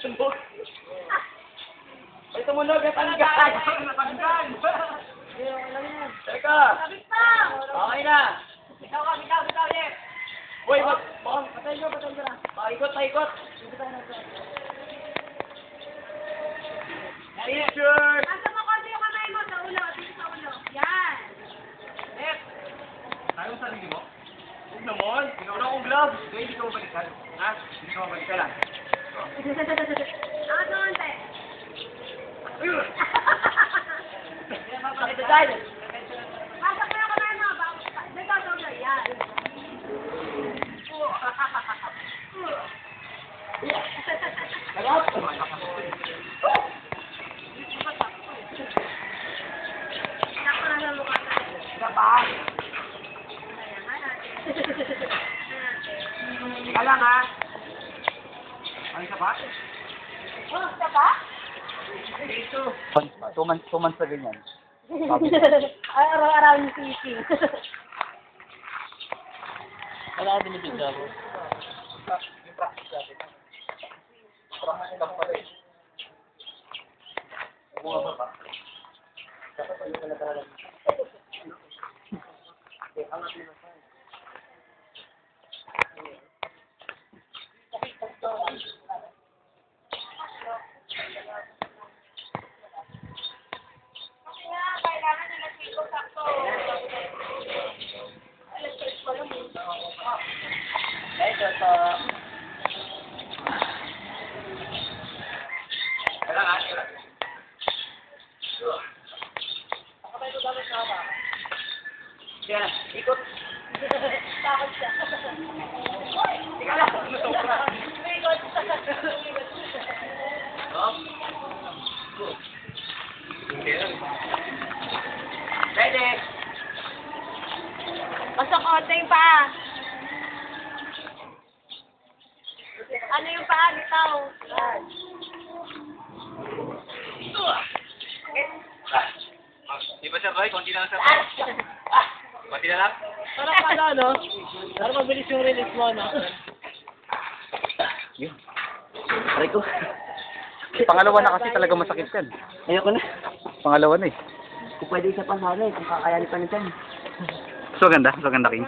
Sunog. Ay, tumunog at tanggal. Natanggal. Teka. Okay na. Bitaw, Jeff. Uy, patay ko na. Paikot. Picture. Asa mo konti yung kamay mo sa ulo, dito sa ulo. Yan. Jeff. Tayo sa sarili mo? Huwag naman. Ikaw na akong gloves. Kaya hindi ka mabalikan. Ha? Hindi ka mabalikan lang. Angat mo konti. Sakit na tayo. Pasok mo yung kamay mo. Dito sa ulo. Yan. Sakto na sa mukha na. Kapag. Alam ha? Ano ka pa? Oh, isa pa? Dito. 2 months na ganyan. Araw-araw ni Sisi. Wala ka binibigla mo. Yung practice natin. Practice lang pala eh. Bumaba pa. Dapat tayo ka na talaga. Okay, angat mo na tayo. Kailangan na nag-siko sakto. Ito. Kailangan. Yan, ikot. Takot siya. Tika lang. Ikot. Ready? Pasok konti yung paa. Ano yung paa? Bitaw. Yan. Di ba, Sir Roy? Konti na lang, Sir. Konti na lang? Parang pala, no? Parang mabilis yung release mo, no? Yun. Aray ko. Pangalawa na kasi talaga masakit yan. Ayoko na. Pangalawa na eh. Kung pwede isa pa sana eh, kung kakayanin pa nito. So ganda King.